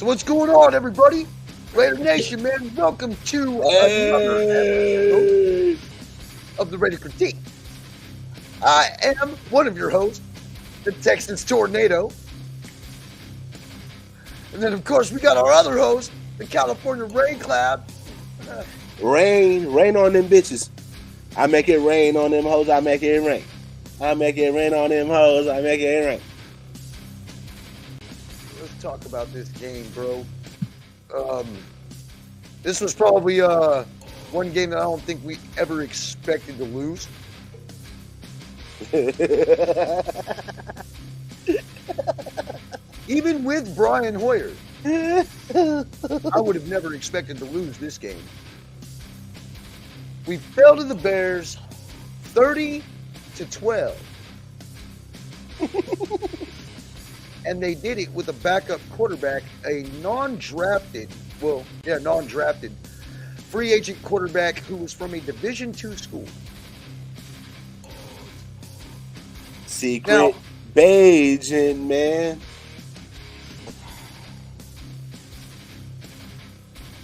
So what's going on, everybody? Raider Nation, man. Welcome to another episode of the Raider Critique. I am one of your hosts, the Texas Tornado. And then, of course, we got our other host, the California Rain Cloud. Rain on them bitches. I make it rain on them hoes, I make it rain. I make it rain on them hoes, I make it rain. Let's talk about this game, bro. This was probably one game that I don't think we ever expected to lose. Even with Brian Hoyer, I would have never expected to lose this game. We fell to the Bears 30-12. And they did it with a backup quarterback, a non-drafted free agent quarterback who was from a Division II school. Secret Bajan, man.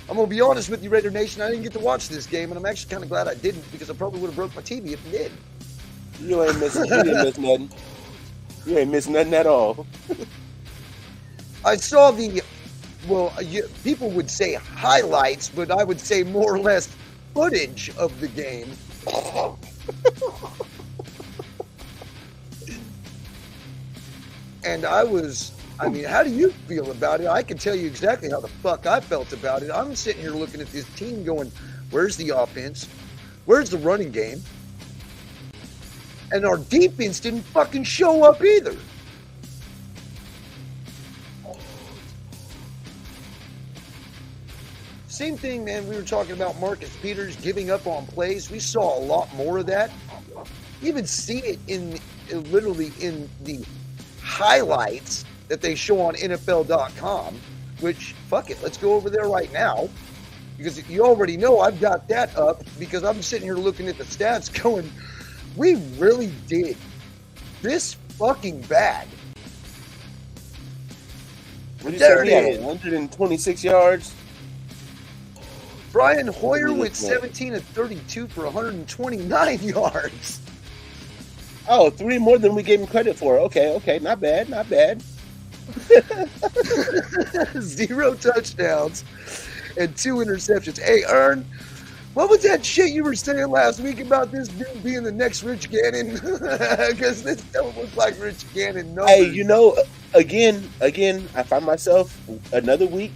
I'm going to be honest with you, Raider Nation. I didn't get to watch this game, and I'm actually kind of glad I didn't, because I probably would have broke my TV if I did. You ain't missing nothing. You ain't missing nothing at all. I saw people would say highlights, but I would say more or less footage of the game. And how do you feel about it? I can tell you exactly how the fuck I felt about it. I'm sitting here looking at this team going, where's the offense? Where's the running game? And our defense didn't fucking show up either. Same thing, man. We were talking about Marcus Peters giving up on plays. We saw a lot more of that. You even see it literally in the highlights that they show on NFL.com, which, fuck it, let's go over there right now. Because you already know I've got that up, because I'm sitting here looking at the stats going, we really did this fucking bad. What did you say? He had 126 yards. Brian Hoyer went 17 of 32 for 129 yards. Oh, 3 more than we gave him credit for. Okay, not bad. 0 touchdowns and 2 interceptions. Hey, Ern, what was that shit you were saying last week about this dude being the next Rich Gannon? Because this don't look like Rich Gannon numbers. Hey, again, I find myself another week,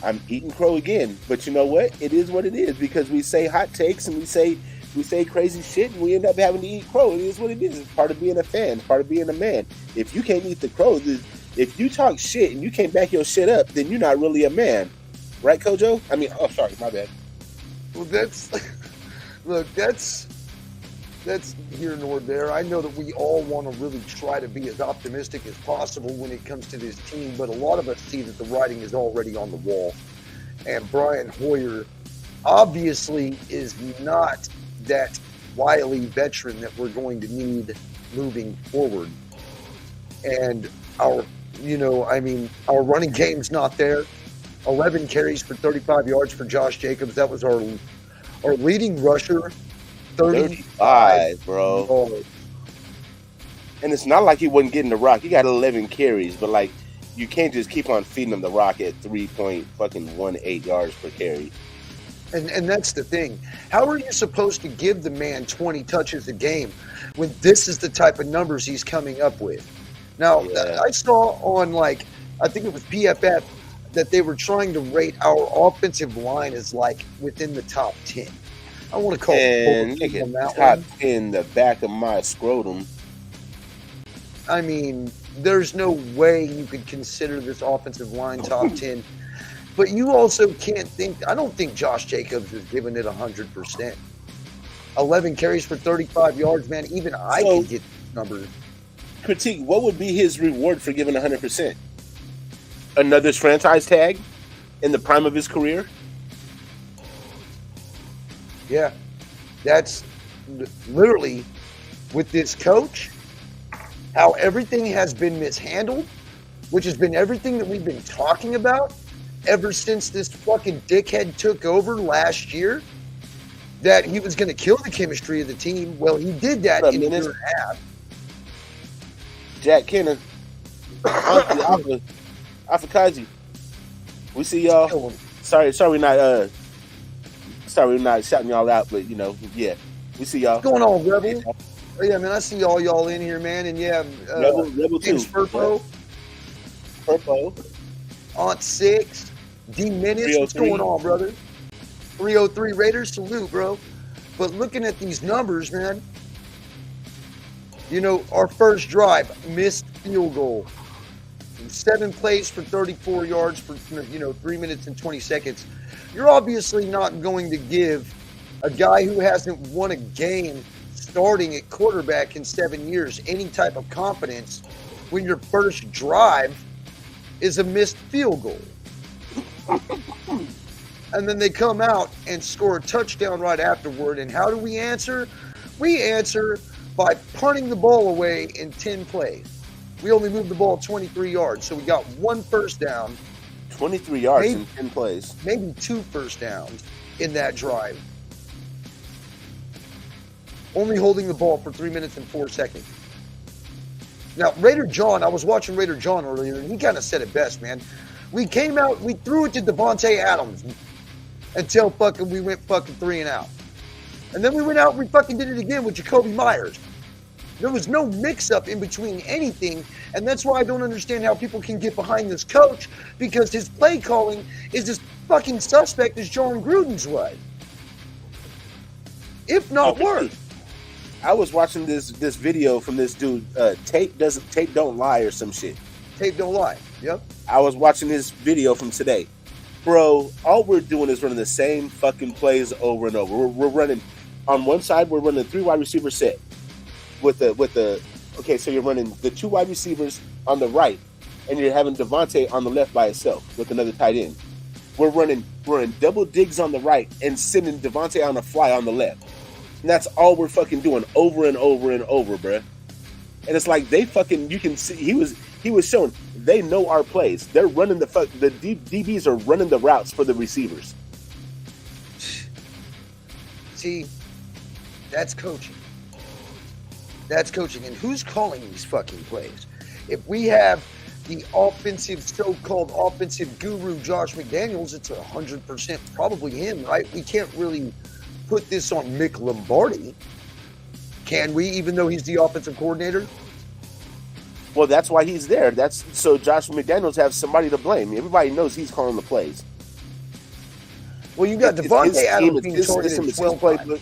I'm eating crow again. But you know what? It is what it is, because we say hot takes and we say crazy shit and we end up having to eat crow. It is what it is. It's part of being a fan. It's part of being a man. If you can't eat the crow, if you talk shit and you can't back your shit up, then you're not really a man. Right, Kojo? Sorry, my bad. Well, that's here nor there. I know that we all want to really try to be as optimistic as possible when it comes to this team, but a lot of us see that the writing is already on the wall. And Brian Hoyer obviously is not that wily veteran that we're going to need moving forward. And our running game's not there. 11 carries for 35 yards for Josh Jacobs. That was our leading rusher. 35, bro. Oh. And it's not like he wasn't getting the rock. He got 11 carries, but you can't just keep on feeding him the rock at 3.18 yards per carry. And that's the thing. How are you supposed to give the man 20 touches a game when this is the type of numbers he's coming up with? Now, I saw on I think it was PFF that they were trying to rate our offensive line as within the top 10. I want to call it on that top one. 10 the back of my scrotum. I mean, there's no way you could consider this offensive line top 10. But you also I don't think Josh Jacobs is giving it 100%. 11 carries for 35 yards, man. Even I can get numbers. Critique, what would be his reward for giving 100%? Another franchise tag in the prime of his career? Yeah. That's literally, with this coach, how everything has been mishandled, which has been everything that we've been talking about. ever since this fucking dickhead took over last year that he was going to kill the chemistry of the team. Well, he did that in a year and a half. Jack Kenner, Alpha Kaji. We see y'all. Sorry we're not shouting y'all out, but yeah, we see y'all. What's going on, Rebel? Oh, yeah, man, I see all y'all in here, man, and yeah, Rebel too. Furpo, Aunt Six, D Menace. What's going on, brother? 303 Raiders, salute, bro. But looking at these numbers, man, our first drive, missed field goal. 7 plays for 34 yards for 3 minutes and 20 seconds. You're obviously not going to give a guy who hasn't won a game starting at quarterback in 7 years any type of confidence when your first drive is a missed field goal. And then they come out and score a touchdown right afterward. And how do we answer? We answer by punting the ball away in 10 plays. We only moved the ball 23 yards, so we got 1 first down. 23 yards in 10 plays. Maybe 2 first downs in that drive. Only holding the ball for 3 minutes and 4 seconds. Now, Raider John, I was watching Raider John earlier, and he kind of said it best, man. We came out, we threw it to Devontae Adams until we went 3 and out. And then we went out and we fucking did it again with Jacoby Myers. There was no mix-up in between anything, and that's why I don't understand how people can get behind this coach, because his play calling is as fucking suspect as John Gruden's was. If not worse. I was watching this video from this dude, Tape Don't Lie or some shit. Tape Don't Lie, yep. I was watching this video from today. Bro, all we're doing is running the same fucking plays over and over. We're running, on one side, we're running 3 wide receiver set. Okay, so you're running the 2 wide receivers on the right, and you're having Devontae on the left by itself with another tight end. We're running double digs on the right and sending Devontae on the fly on the left. And that's all we're fucking doing over and over and over, bruh. And it's like you can see, he was showing, they know our plays. They're running the DBs are running the routes for the receivers. See, that's coaching. That's coaching. And who's calling these fucking plays? If we have the so-called offensive guru, Josh McDaniels, it's 100% probably him, right? We can't really put this on Mick Lombardi. Can we, even though he's the offensive coordinator? Well, that's why he's there. So Josh McDaniels has somebody to blame. Everybody knows he's calling the plays. Well, you got Devontae Adams being targeted 12 times.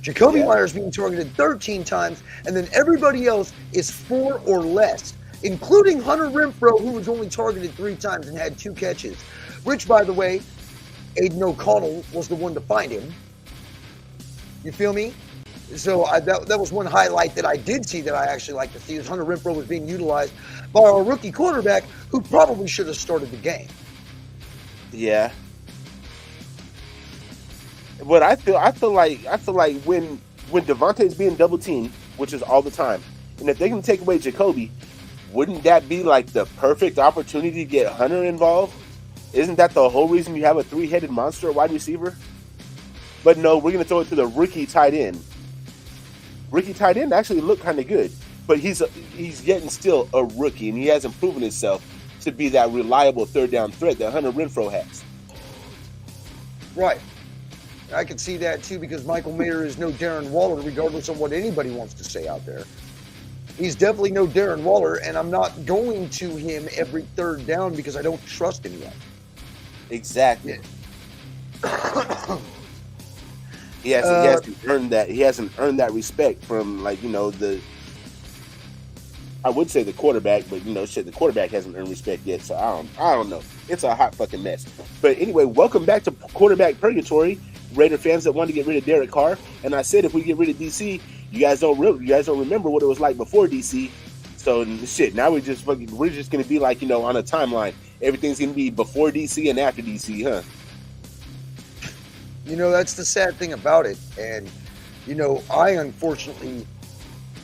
Jacoby Myers being targeted 13 times, and then everybody else is 4 or less, including Hunter Renfrow, who was only targeted 3 times and had 2 catches. Which, by the way, Aiden O'Connell was the one to find him. You feel me? So that was one highlight that I did see that I actually like to see, is Hunter Renfrow was being utilized by our rookie quarterback, who probably should have started the game. Yeah. But I feel like when Devontae's being double teamed, which is all the time, and if they can take away Jacoby, wouldn't that be like the perfect opportunity to get Hunter involved? Isn't that the whole reason you have a 3-headed monster at wide receiver? But no, we're going to throw it to the rookie tight end. Rookie tight end actually looked kind of good, but he's getting still a rookie, and he hasn't proven himself to be that reliable third down threat that Hunter Renfrow has. Right. I can see that too, because Michael Mayer is no Darren Waller, regardless of what anybody wants to say out there. He's definitely no Darren Waller, and I'm not going to him every third down because I don't trust him yet. Exactly. He hasn't earned that. He hasn't earned that respect from, I would say the quarterback, but the quarterback hasn't earned respect yet. So I don't know. It's a hot fucking mess. But anyway, welcome back to Quarterback Purgatory, Raider fans that want to get rid of Derek Carr. And I said if we get rid of DC, you guys don't remember what it was like before DC. So shit, now we're just gonna be like on a timeline. Everything's gonna be before DC and after DC, huh? That's the sad thing about it. And I unfortunately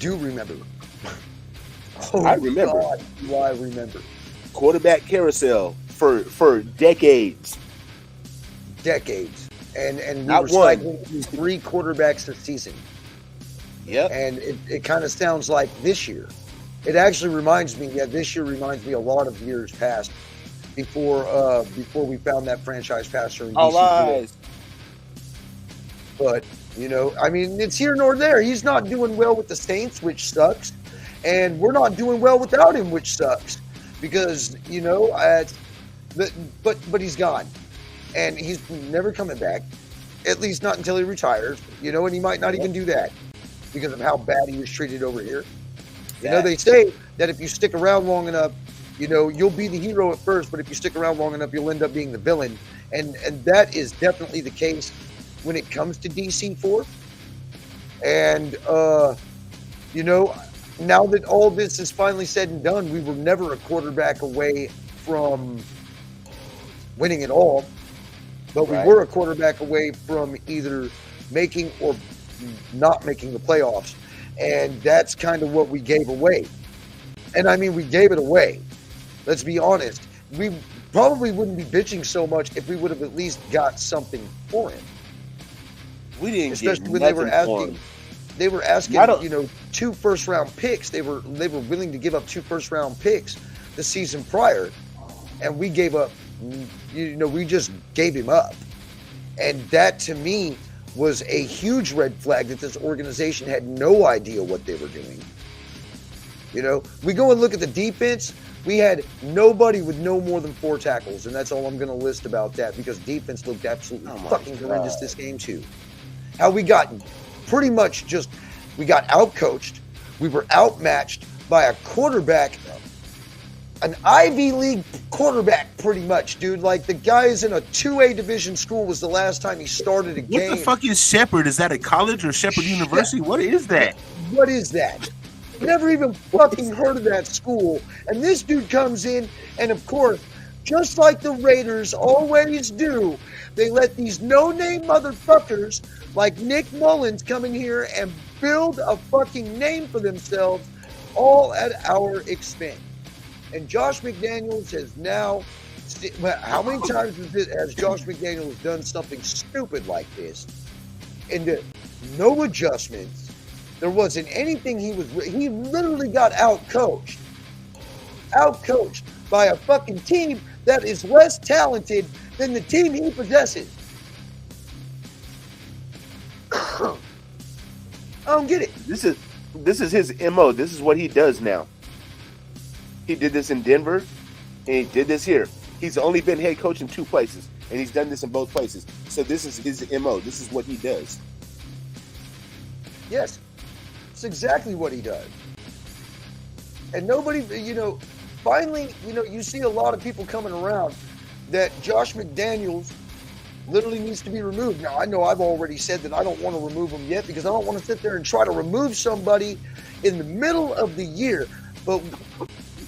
do remember. I remember. God, do I remember. Quarterback carousel for decades. Decades. And we Not were one. cycling through 3 quarterbacks this season. Yep. And it kind of sounds like this year. It actually reminds me, this year reminds me a lot of years past before we found that franchise passer in All DC. eyes. But, I mean, it's here nor there. He's not doing well with the Saints, which sucks. And we're not doing well without him, which sucks. Because, but he's gone. And he's never coming back. At least not until he retires. And he might not even do that because of how bad he was treated over here. They say that if you stick around long enough, you'll be the hero at first, but if you stick around long enough, you'll end up being the villain. And that is definitely the case when it comes to DC4. And, now that all this is finally said and done, we were never a quarterback away from winning it all. But we were a quarterback away from either making or not making the playoffs. And that's kind of what we gave away. And I mean, we gave it away. Let's be honest. We probably wouldn't be bitching so much if we would have at least got something for him. We didn't Especially get when they were asking, 2 first-round picks. They were willing to give up 2 first-round picks the season prior. And we gave up, we just gave him up. And that, to me, was a huge red flag that this organization had no idea what they were doing. We go and look at the defense. We had nobody with no more than 4 tackles, and that's all I'm going to list about that because defense looked absolutely fucking horrendous this game too. How we got pretty much we got outcoached. We were outmatched by a quarterback, an Ivy League quarterback, pretty much, dude. Like the guy's in a 2A division school was the last time he started a game. What the fuck is Shepherd? Is that a college or Shepherd University? What is that? What is that? Never even fucking heard of that school. And this dude comes in, and of course, just like the Raiders always do, they let these no-name motherfuckers like Nick Mullins come in here and build a fucking name for themselves all at our expense. And Josh McDaniels has now, how many times has Josh McDaniels done something stupid like this? And no adjustments. There wasn't anything he literally got outcoached by a fucking team that is less talented than the team he possesses. I don't get it. This is his MO. This is what he does now. He did this in Denver, and he did this here. He's only been head coach in 2 places, and he's done this in both places. So this is his MO. This is what he does. Yes, it's exactly what he does. And nobody, finally, you see a lot of people coming around that Josh McDaniels literally needs to be removed. Now, I know I've already said that I don't want to remove him yet because I don't want to sit there and try to remove somebody in the middle of the year. But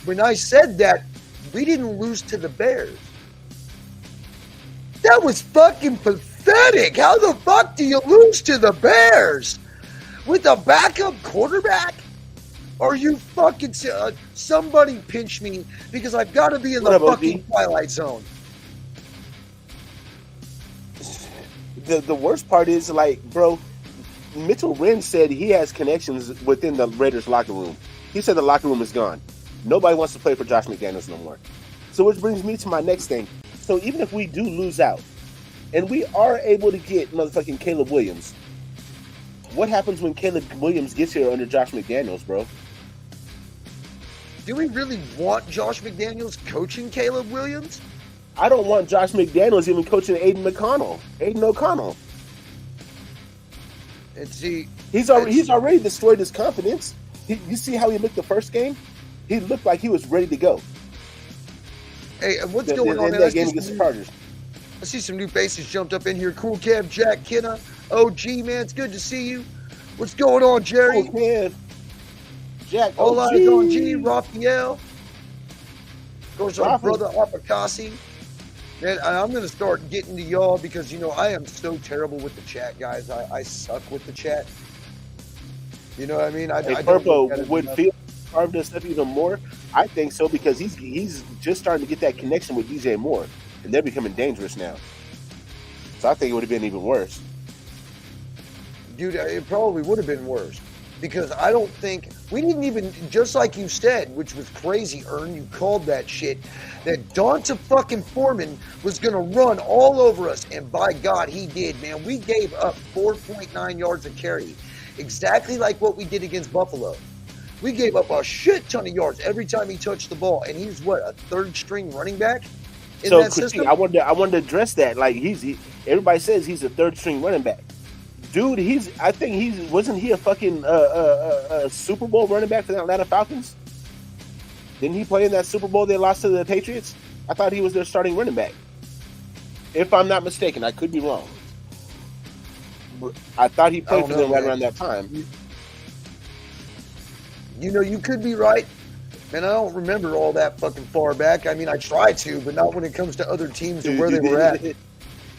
when I said that, we didn't lose to the Bears. That was fucking pathetic. How the fuck do you lose to the Bears? With a backup quarterback? Are you fucking... somebody pinch me because I've got to be in the fucking Twilight Zone. The worst part is, bro, Mitchell Wren said he has connections within the Raiders locker room. He said the locker room is gone. Nobody wants to play for Josh McDaniels no more. So which brings me to my next thing. So even if we do lose out, and we are able to get motherfucking Caleb Williams, what happens when Caleb Williams gets here under Josh McDaniels, bro? Do we really want Josh McDaniels coaching Caleb Williams? I don't want Josh McDaniels even coaching Aiden O'Connell. And see, he's already destroyed his confidence. You see how he looked the first game? He looked like he was ready to go. Hey, what's going on, man? That game against the Chargers. I see some new faces jumped up in here. Cool Kev, Jack, Kenna, OG, man. It's good to see you. What's going on, Jerry? Cool Kev, Jack, All OG. eyes on G, Raphael. Of course, our brother Apakasi. Man, I'm going to start getting to y'all because, I am so terrible with the chat, guys. I suck with the chat. You know what I mean? Purpo would feel carved us up even more? I think so, because he's just starting to get that connection with DJ Moore, and they're becoming dangerous now. So I think it would have been even worse. Dude, it probably would have been worse. Because I don't think, we didn't even, just like you said, which was crazy, Ern, you called that shit, that Donta fucking Foreman was going to run all over us. And by God, he did, man. We gave up 4.9 yards a carry. Exactly like what we did against Buffalo. We gave up a shit ton of yards every time he touched the ball. And he's, what, a third-string running back in So, that Christine, system? I wanted to address that. Like, everybody says he's a third-string running back. Dude, wasn't he a fucking Super Bowl running back for the Atlanta Falcons? Didn't he play in that Super Bowl they lost to the Patriots? I thought he was their starting running back. If I'm not mistaken, I could be wrong. I thought he played for them right around that time. You know, you could be right. And I don't remember all that fucking far back. I mean, I try to, but not when it comes to other teams and where they were at.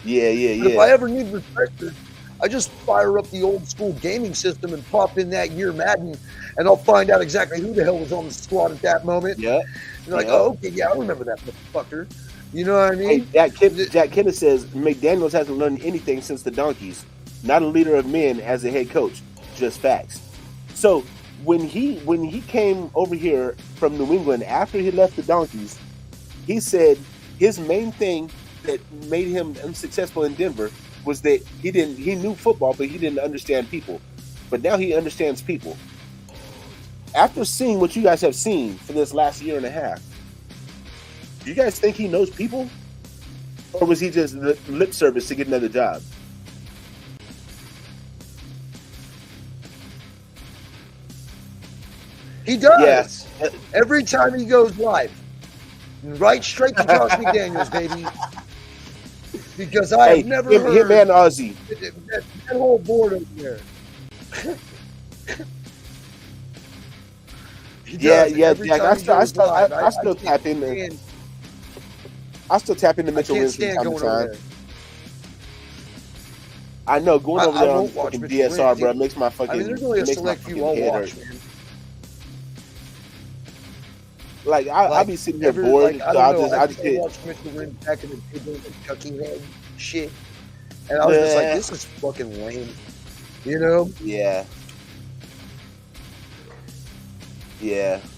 Yeah. But if I ever need refreshers, I just fire up the old school gaming system and pop in that year Madden, and I'll find out exactly who the hell was on the squad at that moment. Yeah. You're like, oh, okay, yeah, I remember that motherfucker. You know what I mean? Hey, Jack Kenneth says McDaniels hasn't learned anything since the Donkeys. Not a leader of men as a head coach. Just facts. So when he came over here from New England after he left the Donkeys, he said his main thing that made him unsuccessful in Denver was that he knew football, but he didn't understand people. But now he understands people. After seeing what you guys have seen for this last year and a half, do you guys think he knows people? Or was he just lip service to get another job? He does. Yes. Every time he goes live. Right straight to Josh McDaniels, baby. Because I have never heard him and Ozzy. That whole board over there. Jack. I still tap in there. I still tap into Mitchell Wins from time to time. I know going over there on fucking DSR, bro, makes my fucking. I mean, there's only a select few I'll watch, man. Like I'll be sitting there bored. Like, I just watched Mitchell Wins back in the day doing the Chucky head shit, and I was just like, this is fucking lame, you know? Yeah.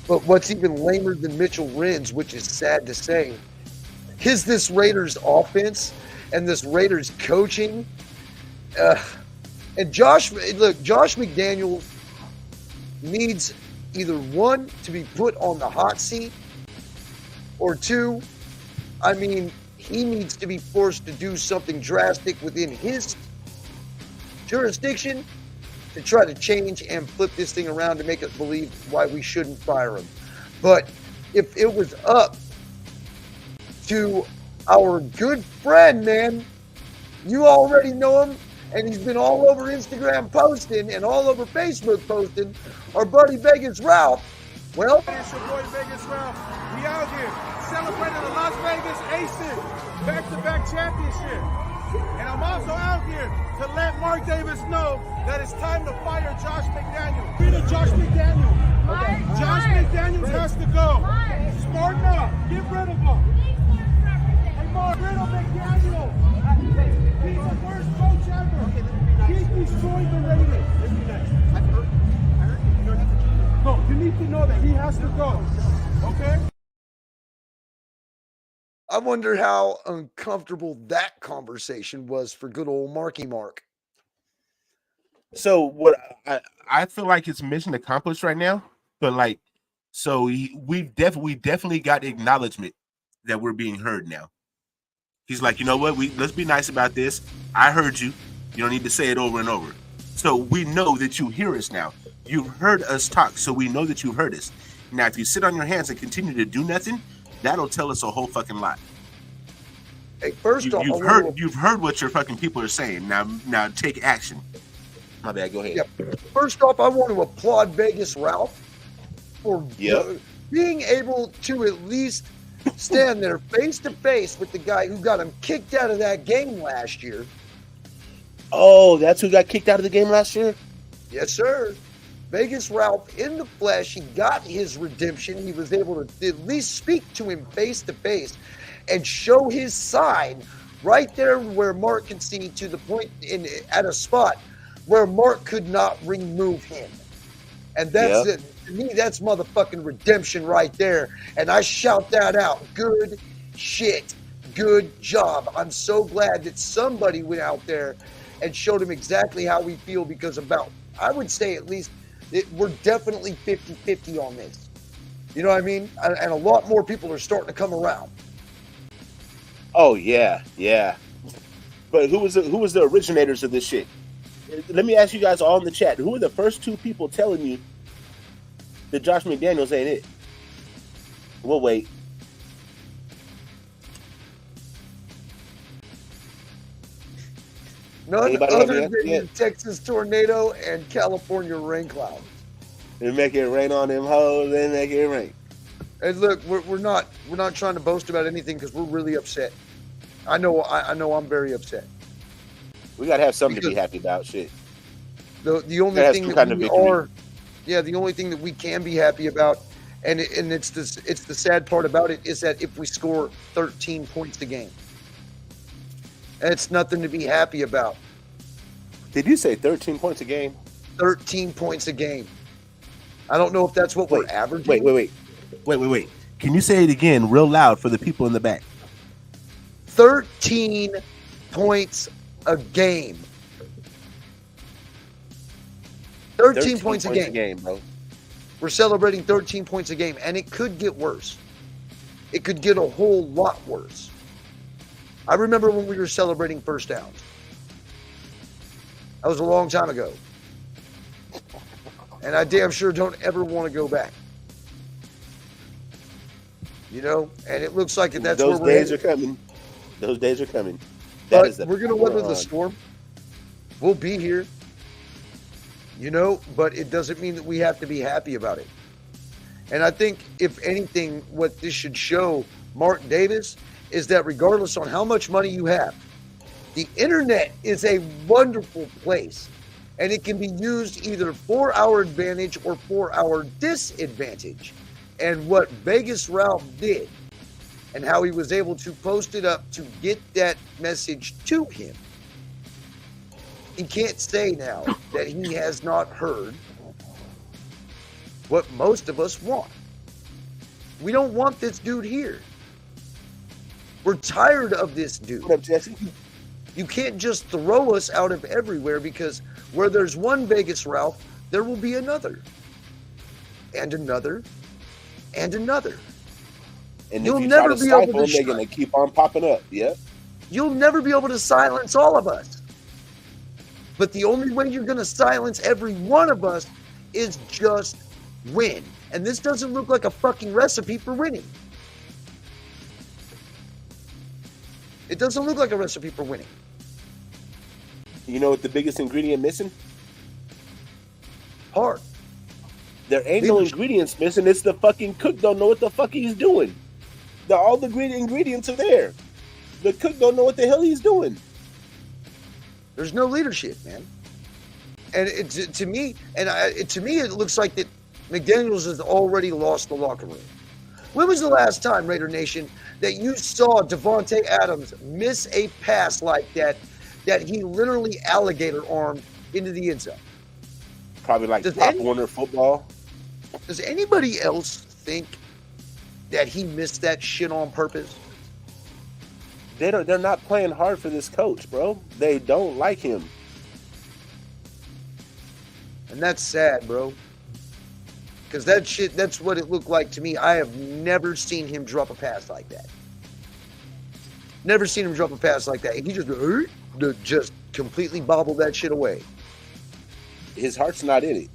But what's even lamer than Mitchell Rins, which is sad to say, is this Raiders offense and this Raiders coaching. And Josh McDaniels needs either one, to be put on the hot seat, or two, I mean, he needs to be forced to do something drastic within his jurisdiction to try to change and flip this thing around to make us believe why we shouldn't fire him. But if it was up to our good friend, man, you already know him, and he's been all over Instagram posting and all over Facebook posting, our buddy Vegas Ralph. Well, it's your boy Vegas Ralph. We out here celebrating the Las Vegas Aces back-to-back championship. And I'm also out here to let Mark Davis know that it's time to fire Josh McDaniels. Get rid of Josh McDaniels. Josh McDaniels has to go. Smarten up. Get rid of him. Hey, Mark, get rid of McDaniels. He's the worst coach ever. He's destroyed the Raiders. Let's be nice. I heard you don't have to. No, you need to know that he has to go. Okay? I wonder how uncomfortable that conversation was for good old Marky Mark. So what I feel like it's mission accomplished right now, but like, so we definitely got acknowledgement that we're being heard now. He's like, you know what? Let's be nice about this. I heard you. You don't need to say it over and over. So we know that you hear us now. You've heard us talk, so we know that you heard us. Now, if you sit on your hands and continue to do nothing, that'll tell us a whole fucking lot. Hey, first off, you've heard what your fucking people are saying. Now take action. My bad. Go ahead. Yeah. First off, I want to applaud Vegas Ralph for being able to at least stand there face to face with the guy who got him kicked out of that game last year. Oh, that's who got kicked out of the game last year? Yes, sir. Vegas Ralph in the flesh, he got his redemption. He was able to at least speak to him face to face and show his side right there where Mark can see, to the point at a spot where Mark could not remove him. And that's it. To me, that's motherfucking redemption right there. And I shout that out. Good shit. Good job. I'm so glad that somebody went out there and showed him exactly how we feel, because I would say at least we're definitely 50-50 on this. You know what I mean? And a lot more people are starting to come around. Oh yeah. But who was the originators of this shit? Let me ask you guys all in the chat. Who are the first two people telling you that Josh McDaniels ain't it? We'll wait. None Anybody other than the Texas tornado and California rain clouds. They make it rain on them hoes. They make it rain. And look, we're not trying to boast about anything, because we're really upset. I know I'm very upset. We gotta have something to be happy about. Shit. The only thing that we are, the only thing that we can be happy about, and it's the sad part about it, is that if we score 13 points a game, it's nothing to be happy about. Did you say 13 points a game? 13 points a game. I don't know if that's what we're averaging. Wait. Can you say it again real loud for the people in the back? 13 points a game. 13 points a game, bro. We're celebrating 13 points a game, and it could get worse. It could get a whole lot worse. I remember when we were celebrating first downs. That was a long time ago. And I damn sure don't ever want to go back. You know? And it looks like that's where we're headed. Those days are coming. Those days are coming. But we're going to weather the storm. We'll be here. You know? But it doesn't mean that we have to be happy about it. And I think, if anything, what this should show Mark Davis is that regardless on how much money you have, the internet is a wonderful place, and it can be used either for our advantage or for our disadvantage. And what Vegas Ralph did, and how he was able to post it up to get that message to him, he can't say now that he has not heard what most of us want. We don't want this dude here. We're tired of this dude. What up, Jesse? You can't just throw us out of everywhere, because where there's one Vegas Ralph, there will be another. And another. And another. And you'll if you never try to be stifle able to them, they're going to keep on popping up. Yeah. You'll never be able to silence all of us. But the only way you're going to silence every one of us is just win. And this doesn't look like a fucking recipe for winning. It doesn't look like a recipe for winning. You know what the biggest ingredient missing? Heart. There ain't no ingredients missing. It's the fucking cook don't know what the fuck he's doing. All the ingredients are there. The cook don't know what the hell he's doing. There's no leadership, man. And to me, it looks like that McDaniels has already lost the locker room. When was the last time, Raider Nation, that you saw Devontae Adams miss a pass like that he literally alligator armed into the end zone? Probably like Pop Warner football. Does anybody else think that he missed that shit on purpose? They're not playing hard for this coach, bro. They don't like him. And that's sad, bro. Because that's what it looked like to me. I have never seen him drop a pass like that. Never seen him drop a pass like that. He just completely bobbled that shit away. His heart's not in it.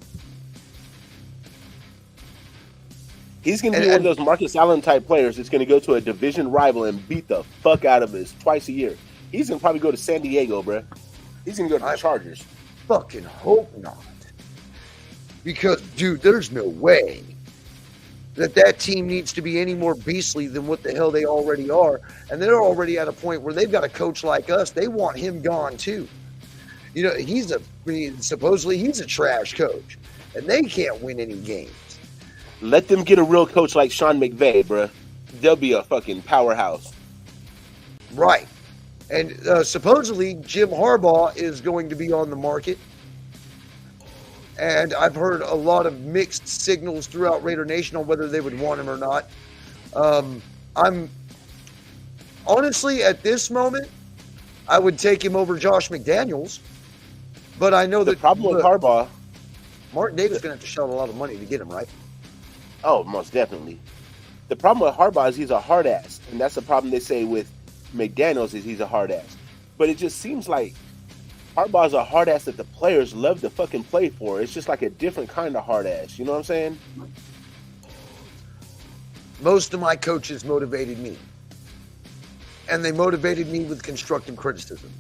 He's going to be one of those Marcus Allen type players that's going to go to a division rival and beat the fuck out of us twice a year. He's going to probably go to San Diego, bro. He's going to go to the Chargers. Fucking hope not. Because, dude, there's no way that team needs to be any more beastly than what the hell they already are. And they're already at a point where they've got a coach like us. They want him gone, too. You know, supposedly he's a trash coach. and they can't win any games. Let them get a real coach like Sean McVay, bruh. They'll be a fucking powerhouse. Right. And supposedly Jim Harbaugh is going to be on the market. And I've heard a lot of mixed signals throughout Raider Nation on whether they would want him or not. I'm honestly, at this moment, I would take him over Josh McDaniels. But I know The that problem with Harbaugh, Martin Davis is going to have to shell a lot of money to get him, right? oh, most definitely. The problem with Harbaugh is he's a hard ass, and that's the problem they say with McDaniels is he's a hard ass. But it just seems like Harbaugh's a hard ass that the players love to fucking play for. It's just like a different kind of hard ass. You know what I'm saying? Most of my coaches motivated me. And they motivated me with constructive criticism.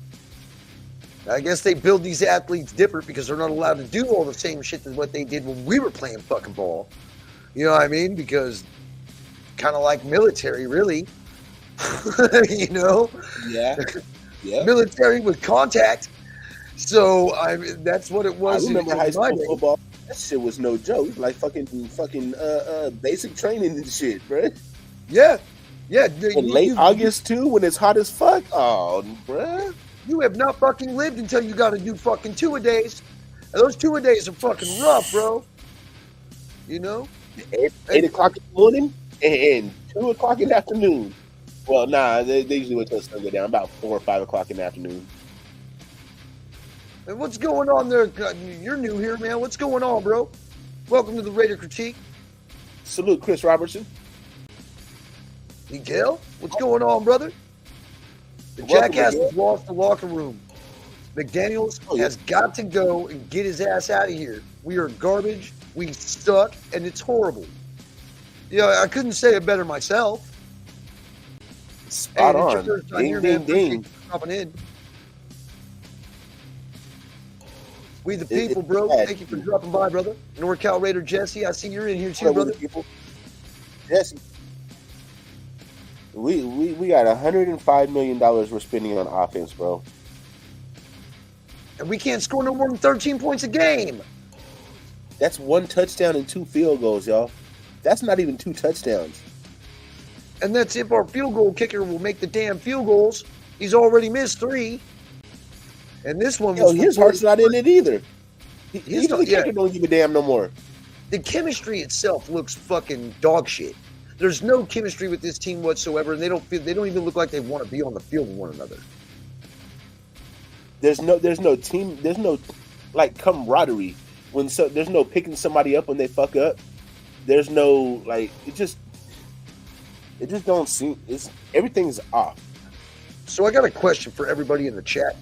I guess they build these athletes different because they're not allowed to do all the same shit as what they did when we were playing fucking ball. You know what I mean? Because kind of like military, really. You know? Yeah. Yeah. Military with contact. So that's what it was. I remember high school day. football. That shit was no joke. Like fucking basic training and shit, bro. Yeah. Yeah. In late August too, when it's hot as fuck. Oh, bruh. You have not fucking lived until you got to do fucking 2-a-days. And those 2-a-days are fucking rough, bro. You know? 8 o'clock in the morning and 2 o'clock in the afternoon. Well, nah, they usually wait till the sun go down, about 4 or 5 o'clock in the afternoon. And what's going on there? You're new here, man. What's going on, bro? Welcome to the Raider Critique. Salute, Chris Robertson. Miguel, what's going on, brother? The Welcome, jackass Miguel. has lost the locker room. McDaniels has got to go and get his ass out of here. We are garbage. We suck, and it's horrible. Yeah, I couldn't say it better myself. Spot Hey, it's on. your first time Ding, here, ding, man. Appreciate ding. you dropping in. We the people, bro. Thank you for dropping by, brother. NorCal Raider Jesse, I see you're in here too, brother. People. Jesse. We got $105 million we're spending on offense, bro. And we can't score no more than 13 points a game. That's 1 touchdown and 2 field goals, y'all. That's not even 2 touchdowns. And that's if our field goal kicker will make the damn field goals. He's already missed 3. And this one was His heart's not in it either. The kicker yeah. don't give a damn no more. The chemistry itself looks fucking dog shit. There's no chemistry with this team whatsoever, and they don't even look like they want to be on the field with one another. There's no team. There's no like camaraderie. There's no picking somebody up when they fuck up. There's no like it just don't seem. Everything's off. So I got a question for everybody in the chat,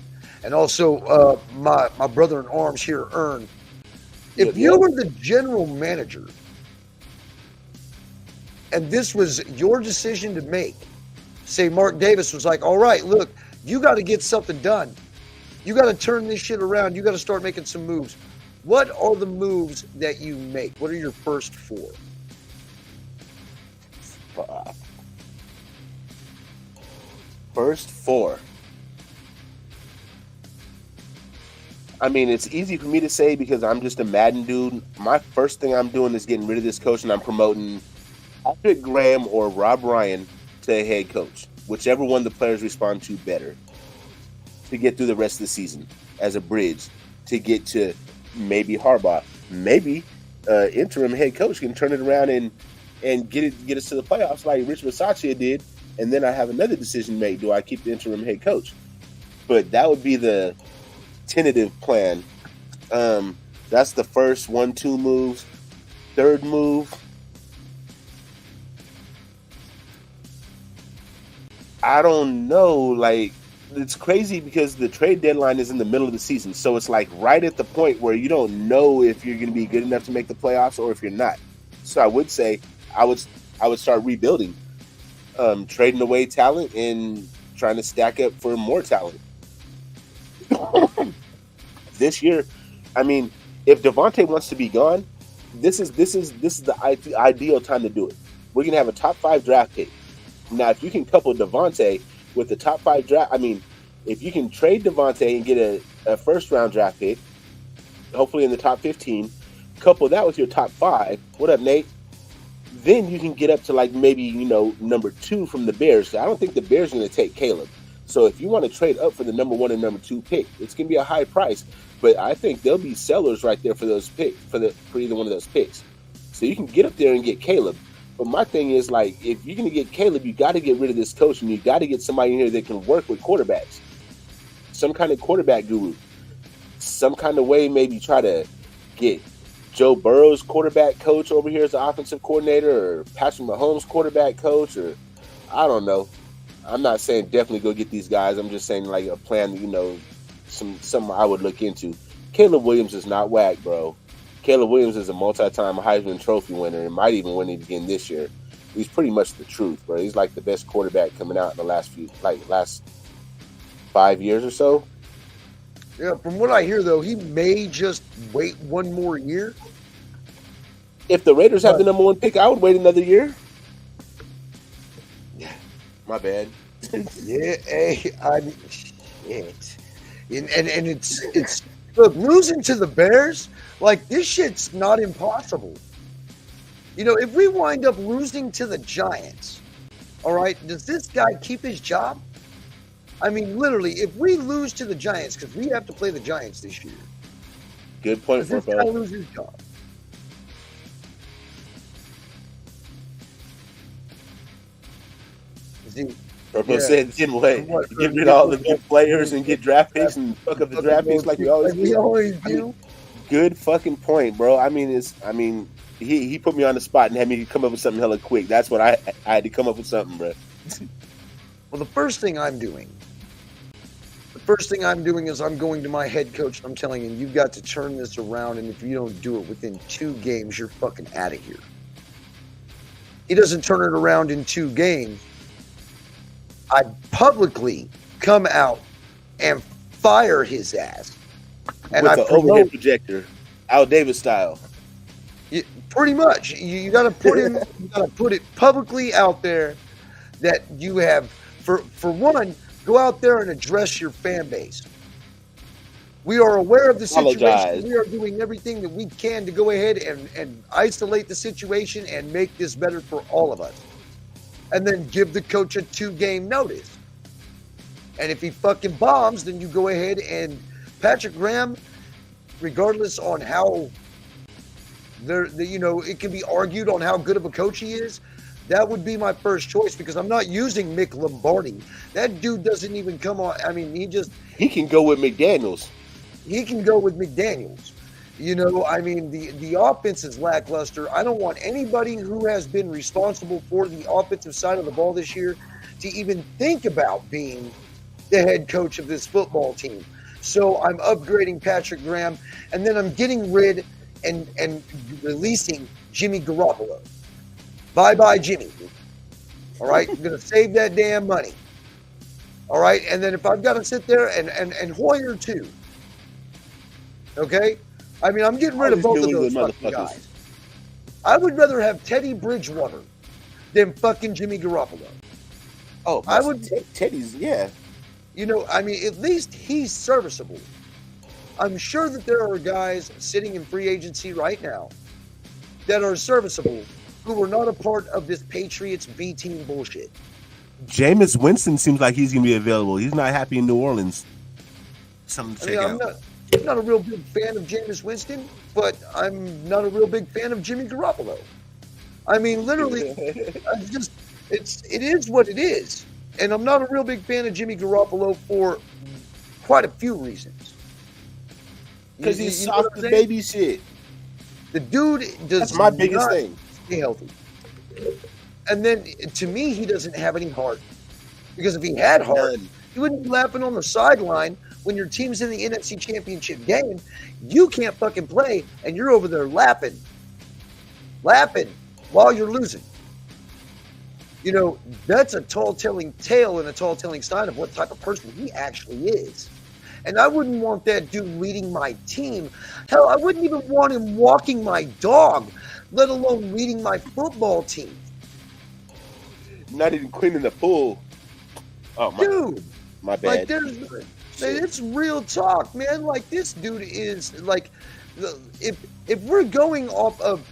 and also my brother in arms here, Ern. If you were the general manager, and this was your decision to make, say Mark Davis was like, all right, look, you got to get something done. You got to turn this shit around. You got to start making some moves. What are the moves that you make? What are your first 4? First 4. I mean, it's easy for me to say because I'm just a Madden dude. My first thing I'm doing is getting rid of this coach, and I'm promoting Patrick Graham or Rob Ryan to head coach, whichever one the players respond to better, to get through the rest of the season as a bridge to get to maybe Harbaugh, maybe interim head coach can turn it around and get us to the playoffs like Rich Bisaccia did, and then I have another decision to make. Do I keep the interim head coach? But that would be the tentative plan. That's the first 1-2 moves. Third move, I don't know. Like, it's crazy because the trade deadline is in the middle of the season, so it's like right at the point where you don't know if you're going to be good enough to make the playoffs or if you're not. So I would say I would start rebuilding, trading away talent and trying to stack up for more talent. This year, I mean, if Devontae wants to be gone, this is the ideal time to do it. We're gonna have a top 5 draft pick. Now, if you can couple Devontae with the top 5 draft, I mean, if you can trade Devontae and get a first round draft pick, hopefully in the top 15, couple that with your top 5. What up, Nate? Then you can get up to like maybe, number 2 from the Bears. I don't think the Bears are going to take Caleb. So if you want to trade up for the number 1 and number 2 pick, it's going to be a high price. But I think there'll be sellers right there for those picks, for either one of those picks. So you can get up there and get Caleb. But my thing is, like, if you're going to get Caleb, you got to get rid of this coach, and you got to get somebody in here that can work with quarterbacks. Some kind of quarterback guru. Some kind of way, maybe try to get Joe Burrow's quarterback coach over here as the offensive coordinator, or Patrick Mahomes' quarterback coach, or I don't know. I'm not saying definitely go get these guys. I'm just saying like a plan, something I would look into. Caleb Williams is not whack, bro. Caleb Williams is a multi-time Heisman Trophy winner and might even win it again this year. He's pretty much the truth, bro. He's like the best quarterback coming out in the last 5 years or so. Yeah, from what I hear, though, he may just wait one more year. If the Raiders have the number 1 pick, I would wait another year. Yeah, my bad. Yeah, hey, shit. And it's look, losing to the Bears, like, this shit's not impossible. If we wind up losing to the Giants, all right, does this guy keep his job? I mean, literally, if we lose to the Giants, because we have to play the Giants this year. Good point, does this guy lose his job? Purple said, didn't wait. Get rid of all the good players and get draft picks and fuck up the draft picks like we always do. Good fucking point, bro. I mean, he put me on the spot and had me come up with something hella quick. That's what I had to come up with something, bro. Well, the first thing I'm doing is I'm going to my head coach and I'm telling him, you've got to turn this around, and if you don't do it within 2 games, you're fucking out of here. He doesn't turn it around in 2 games. I publicly come out and fire his ass. And with the overhead projector, Al Davis style. Pretty much. You got to put him. You got to put it publicly out there that you have. For one, go out there and address your fan base. We are aware of the situation. We are doing everything that we can to go ahead and isolate the situation and make this better for all of us. And then give the coach a 2-game notice. And if he fucking bombs, then you go ahead and Patrick Graham, regardless on how it can be argued on how good of a coach he is, that would be my first choice, because I'm not using Mick Lombardi. That dude doesn't even come on. I mean, he can go with McDaniels. He can go with McDaniels. I mean, the offense is lackluster. I don't want anybody who has been responsible for the offensive side of the ball this year to even think about being the head coach of this football team. So I'm upgrading Patrick Graham, and then I'm getting rid and releasing Jimmy Garoppolo. Bye-bye, Jimmy. All right? I'm going to save that damn money. All right? And then if I've got to sit there and Hoyer too. Okay? I mean, I'm getting rid of both of those fucking guys. I would rather have Teddy Bridgewater than fucking Jimmy Garoppolo. Oh, I would. Teddy's, yeah. I mean, at least he's serviceable. I'm sure that there are guys sitting in free agency right now that are serviceable who are not a part of this Patriots B team bullshit. Jameis Winston seems like he's going to be available. He's not happy in New Orleans. Something to check out. I'm not a real big fan of Jameis Winston, but I'm not a real big fan of Jimmy Garoppolo. I mean, literally, it is what it is. And I'm not a real big fan of Jimmy Garoppolo for quite a few reasons. Because he's soft as baby shit. The dude does That's my biggest thing. Stay healthy. And then, to me, he doesn't have any heart. Because if he had heart, he wouldn't be laughing on the sideline when your team's in the NFC Championship game. You can't fucking play, and you're over there laughing while you're losing. That's a tall-telling tale and a tall-telling sign of what type of person he actually is. And I wouldn't want that dude leading my team. Hell, I wouldn't even want him walking my dog, let alone leading my football team. Not even cleaning the pool. Oh, my bad. Like, it's real talk, man. Like, this dude is, like, if we're going off of,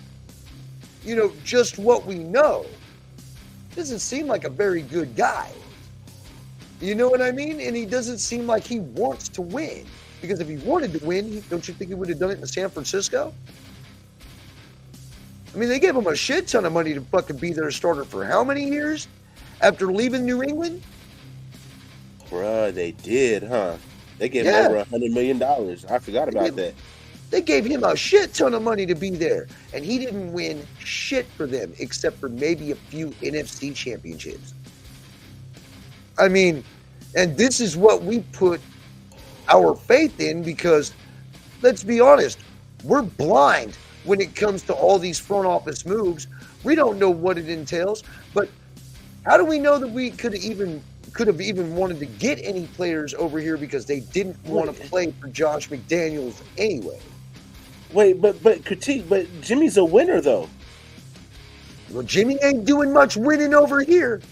just what we know, doesn't seem like a very good guy. You know what I mean? And he doesn't seem like he wants to win. Because if he wanted to win, don't you think he would have done it in San Francisco? I mean, they gave him a shit ton of money to fucking be their starter for how many years after leaving New England? Bruh, they did, huh? They gave him over $100 million. I forgot about that. They gave him a shit ton of money to be there, and he didn't win shit for them except for maybe a few NFC championships. I mean, and this is what we put our faith in because, let's be honest, we're blind when it comes to all these front office moves. We don't know what it entails, but how do we know that we could have even wanted to get any players over here because they didn't want to play for Josh McDaniels anyway? Wait, but Jimmy's a winner though. Well, Jimmy ain't doing much winning over here,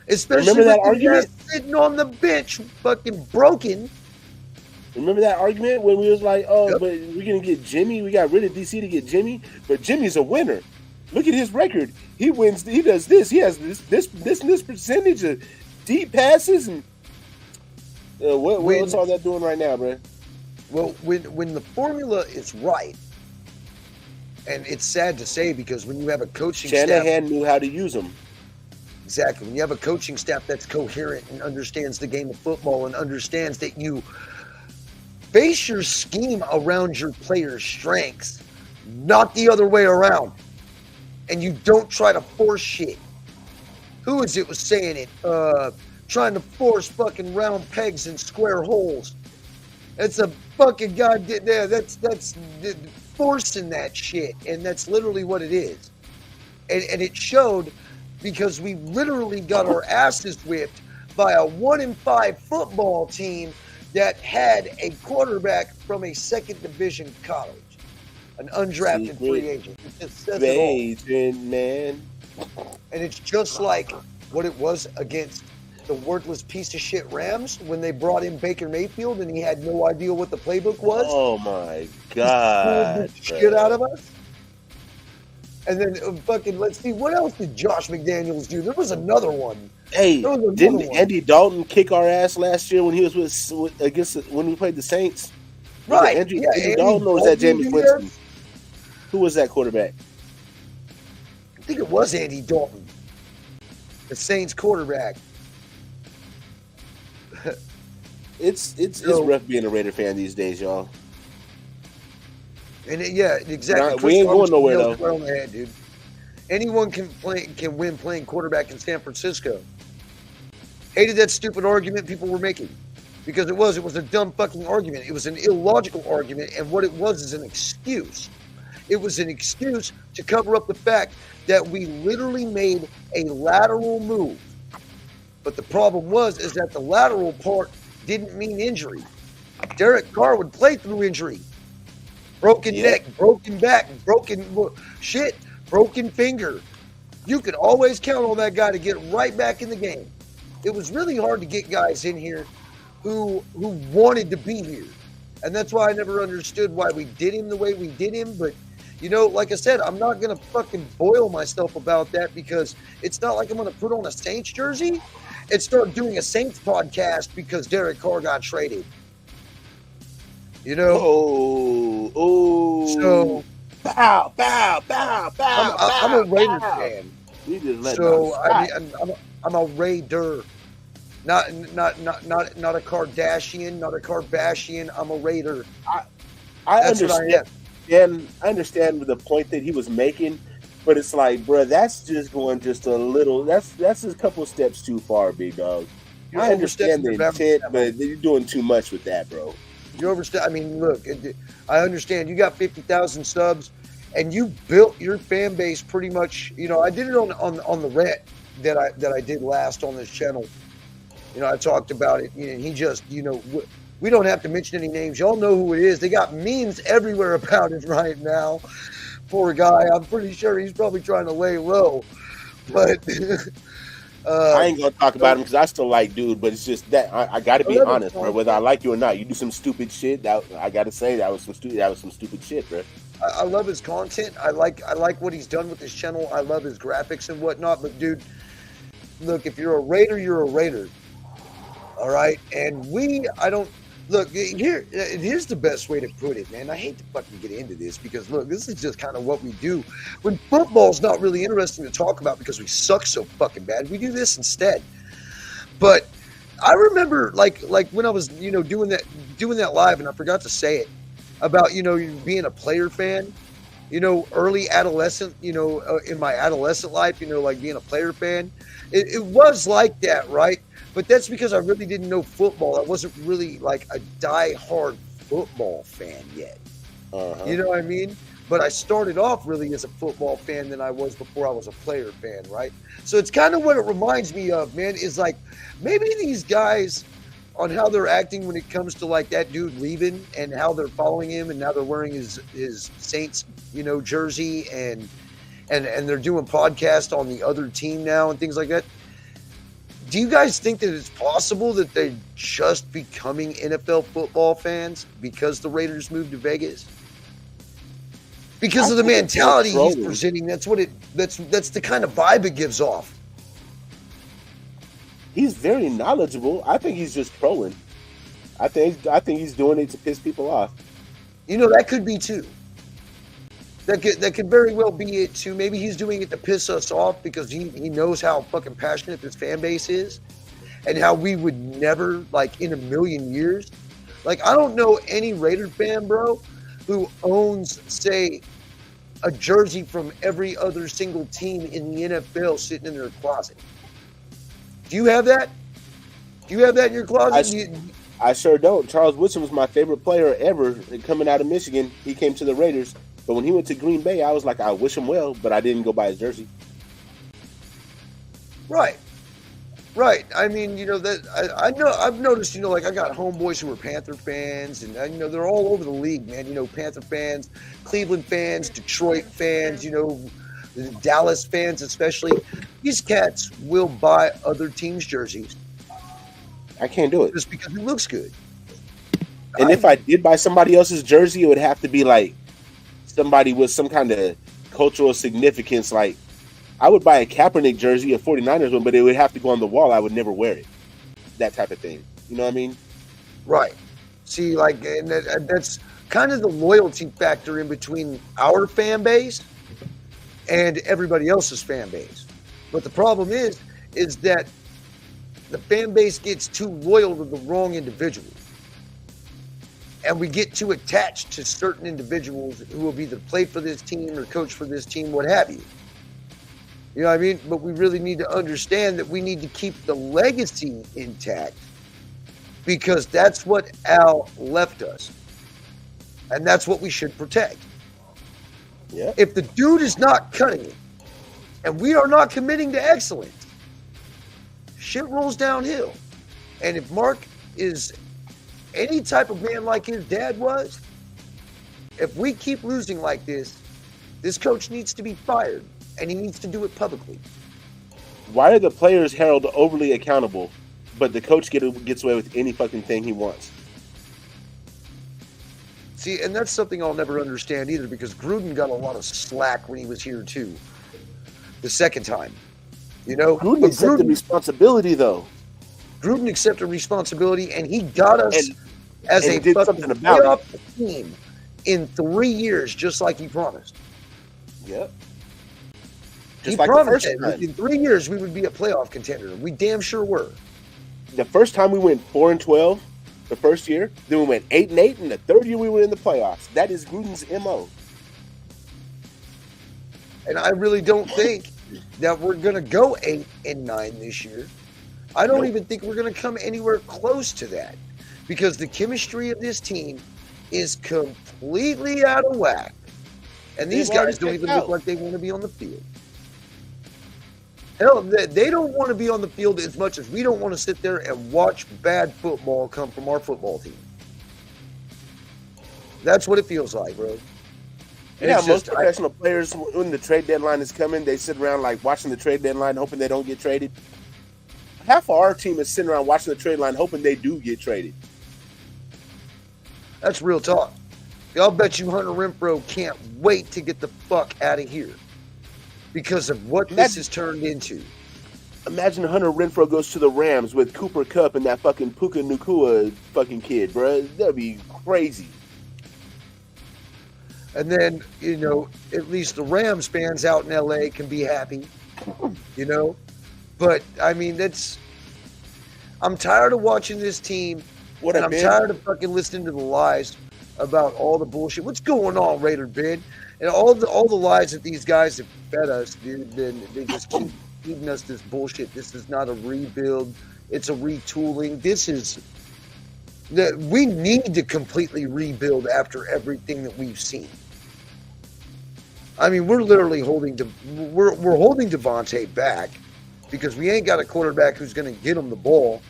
especially remember that with argument sitting on the bench, fucking broken. Remember that argument when we was like, "Oh, but we're gonna get Jimmy. We got rid of DC to get Jimmy, but Jimmy's a winner. Look at his record. He wins. He does this. He has this percentage of deep passes and what's all that doing right now, bro?" Well, when the formula is right, and it's sad to say because when you have a coaching Shanahan staff, knew how to use them. Exactly. When you have a coaching staff that's coherent and understands the game of football and understands that you base your scheme around your players' strengths, not the other way around, and you don't try to force shit. Who is it was saying it? Trying to force fucking round pegs in square holes. It's a fucking goddamn, that's forcing that shit, and that's literally what it is. And it showed because we literally got our asses whipped by a 1-5 football team that had a quarterback from a second division college, an undrafted free agent. It just says it all. Man. And it's just like what it was against the worthless piece of shit Rams when they brought in Baker Mayfield and he had no idea what the playbook was. Oh my God! Shit out of us. And then fucking, let's see, what else did Josh McDaniels do? There was another one. Hey, didn't Andy Dalton kick our ass last year when he was when we played the Saints? Right. Andy Dalton, or was that Jameis Winston? Who was that quarterback? I think it was Andy Dalton, the Saints quarterback. It's rough being a Raider fan these days, y'all. And exactly. We ain't going nowhere though. Right on the head, dude. Anyone can win playing quarterback in San Francisco. Hated that stupid argument people were making because it was a dumb fucking argument. It was an illogical argument, and what it was is an excuse. It was an excuse to cover up the fact that we literally made a lateral move. But the problem is that the lateral part didn't mean injury. Derek Carr would play through injury. Broken neck, broken back, broken finger. You could always count on that guy to get right back in the game. It was really hard to get guys in here who wanted to be here. And that's why I never understood why we did him the way we did him. But, like I said, I'm not going to fucking boil myself about that because it's not like I'm going to put on a Saints jersey and start doing a Saints podcast because Derek Carr got traded. So bow. I'm a Raider fan. I'm a Raider, not a Kardashian, not a Kardashian. I'm a Raider. I understand. And I understand the point that he was making, but it's like, bro, that's just going just a little. That's a couple steps too far, big dog. I understand the intent, but you're doing too much with that, bro. You overstand. I mean, look, I understand. You got 50,000 subs, and you built your fan base pretty much. I did it on the rant that I did last on this channel. I talked about it, and he just, we don't have to mention any names. Y'all know who it is. They got memes everywhere about it right now. Poor guy. I'm pretty sure he's probably trying to lay low, but I ain't gonna talk about him because I still like dude, but it's just that I got to be honest, bro. Whether I like you or not, you do some stupid shit. That I got to say that was some stupid shit, bro. I love his content. I like what he's done with his channel. I love his graphics and whatnot. But dude, look, if you're a Raider, you're a Raider. All right, and I don't look here. Here's the best way to put it, man. I hate to fucking get into this because look, this is just kind of what we do. When football's not really interesting to talk about because we suck so fucking bad, we do this instead. But I remember like when I was doing that live, and I forgot to say it about being a player fan. Early adolescent. In my adolescent life, like being a player fan. It was like that, right? But that's because I really didn't know football. I wasn't really like a die-hard football fan yet. Uh-huh. You know what I mean? But I started off really as a football fan than I was before I was a player fan, right? So it's kind of what it reminds me of, man, is like maybe these guys on how they're acting when it comes to like that dude leaving and how they're following him and now they're wearing his Saints, jersey and they're doing podcasts on the other team now and things like that. Do you guys think that it's possible that they're just becoming NFL football fans because the Raiders moved to Vegas? Because of the mentality he's presenting, that's the kind of vibe it gives off. He's very knowledgeable. I think he's just trolling. I think he's doing it to piss people off. That could be too. That could very well be it too. Maybe he's doing it to piss us off because he knows how fucking passionate this fan base is and how we would never, like in a million years. Like, I don't know any Raider fan, bro, who owns, say, a jersey from every other single team in the NFL sitting in their closet. Do you have that? Do you have that in your closet? I sure don't. Charles Woodson was my favorite player ever coming out of Michigan. He came to the Raiders. But when he went to Green Bay, I was like, I wish him well, but I didn't go buy his jersey. Right. I mean, that I know I've noticed, like I got homeboys who are Panther fans, and they're all over the league, man. Panther fans, Cleveland fans, Detroit fans, the Dallas fans, especially. These cats will buy other teams' jerseys. I can't do it just because it looks good. And if I did buy somebody else's jersey, it would have to be like somebody with some kind of cultural significance. Like, I would buy a Kaepernick jersey, a 49ers one, but it would have to go on the wall. I would never wear it. That type of thing. You know what I mean? Right. See, like, and that's kind of the loyalty factor in between our fan base and everybody else's fan base. But the problem is that the fan base gets too loyal to the wrong individuals. And we get too attached to certain individuals who will either play for this team or coach for this team, what have you. You know what I mean? But we really need to understand that we need to keep the legacy intact because that's what Al left us. And that's what we should protect. Yeah. If the dude is not cutting it and we are not committing to excellence, shit rolls downhill. And if Mark is any type of man like his dad was, if we keep losing like this coach needs to be fired, and he needs to do it publicly. Why are the players held overly accountable, but the coach gets away with any fucking thing he wants? See, and that's something I'll never understand either, because Gruden got a lot of slack when he was here too. The second time, Gruden accepted responsibility, though. Gruden accepted responsibility, and he got us as a did fucking something about playoff team in 3 years, just like he promised. Yep. He promised that in 3 years we would be a playoff contender. We damn sure were. The first time we went 4-12, the first year, then we went 8-8, and the third year we were in the playoffs. That is Gruden's MO. And I really don't think that we're going to go 8-9 this year. I don't even think we're going to come anywhere close to that because the chemistry of this team is completely out of whack. And these guys don't even look like they want to be on the field. Hell, they don't want to be on the field as much as we don't want to sit there and watch bad football come from our football team. That's what it feels like, bro. Yeah, most professional players, when the trade deadline is coming, they sit around like watching the trade deadline, hoping they don't get traded. half of our team is sitting around watching the trade line, hoping they do get traded. That's real talk. I'll bet you Hunter Renfrow can't wait to get the fuck out of here because of what this has turned into. Imagine Hunter Renfrow goes to the Rams with Cooper Kupp and that fucking Puka Nacua fucking kid, bro. That'd be crazy. And then, you know, at least the Rams fans out in LA can be happy, you know. But, I mean, I'm tired of watching this team, and I'm tired of fucking listening to the lies about all the bullshit. What's going on, Raider Ben? And all the lies that these guys have fed us, dude, they just keep feeding us this bullshit. This is not a rebuild. It's a retooling. We need to completely rebuild after everything that we've seen. I mean, we're literally holding Devontae back because we ain't got a quarterback who's going to get him the ball.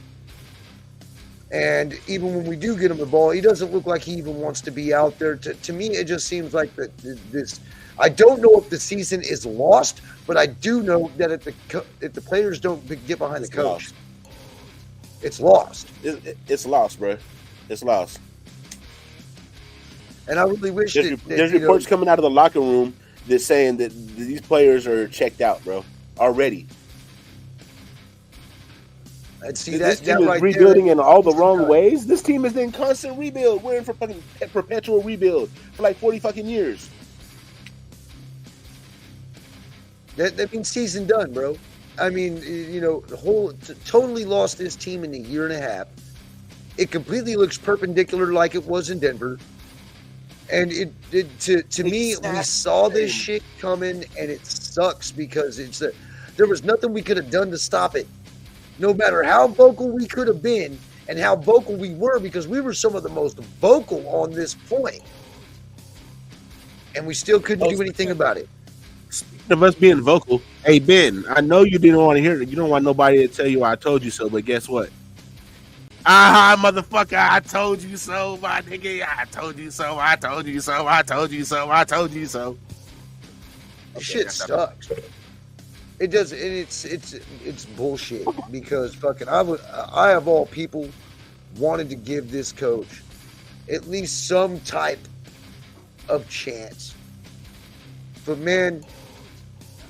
And even when we do get him the ball, he doesn't look like he even wants to be out there. To me, it just seems like this. I don't know if the season is lost, but I do know that if the players don't get behind the coach, it's lost. It's lost, bro. It's lost. And I really wish there's reports coming out of the locker room that's saying that these players are checked out, bro, already. And see, this team is rebuilding in all the wrong ways. This team is in constant rebuild. We're in for fucking perpetual rebuild for like 40 fucking years. That means season done, bro. I mean, you know, totally lost this team in a year and a half. It completely looks perpendicular like it was in Denver. And to me, we saw this shit coming, and it sucks because there was nothing we could have done to stop it. No matter how vocal we could have been and how vocal we were, because we were some of the most vocal on this point. And we still couldn't do anything about it. Speaking of us being vocal, hey, Ben, I know you didn't want to hear it. You don't want nobody to tell you I told you so, but guess what? Motherfucker, I told you so, my nigga. I told you so, I told you so, I told you so, I told you so. Okay, shit sucks. It does, and it's bullshit because fucking I of all people wanted to give this coach at least some type of chance. But man,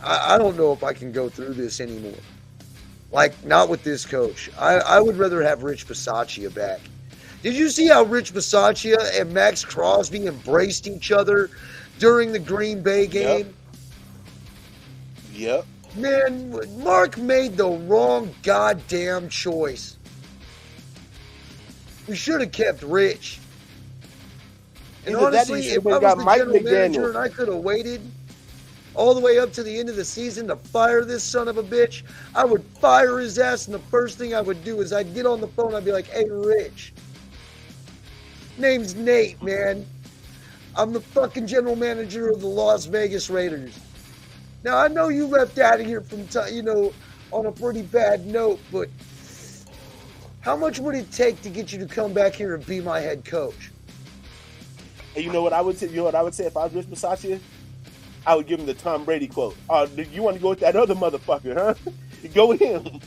I don't know if I can go through this anymore. Like, not with this coach. I would rather have Rich Bisaccia back. Did you see how Rich Bisaccia and Max Crosby embraced each other during the Green Bay game? Yep. Man, Mark made the wrong goddamn choice. We should have kept Rich. And honestly, if I was the general manager and I could have waited all the way up to the end of the season to fire this son of a bitch, I would fire his ass, and the first thing I would do is I'd get on the phone, I'd be like, hey, Rich. Name's Nate, man. I'm the fucking general manager of the Las Vegas Raiders. Now, I know you left out of here on a pretty bad note, but how much would it take to get you to come back here and be my head coach? And you know what I would say? You know what I would say if I was Rich Bisaccia? I would give him the Tom Brady quote. You want to go with that other motherfucker, huh? Go with him.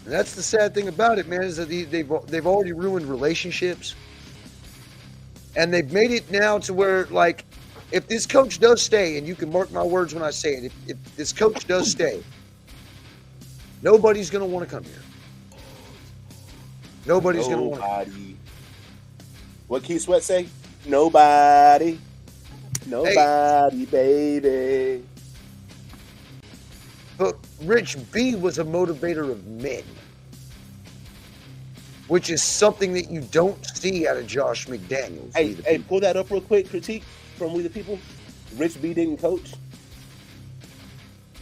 That's the sad thing about it, man, is that they've already ruined relationships. And they've made it now to where, like, if this coach does stay, and you can mark my words when I say it, if this coach does stay, nobody's going to want to come here. Nobody's going to want to. What Keith Sweat say? Nobody, baby. But Rich B was a motivator of men, which is something that you don't see out of Josh McDaniels. Hey, pull that up real quick. Critique from We the People. Rich B didn't coach.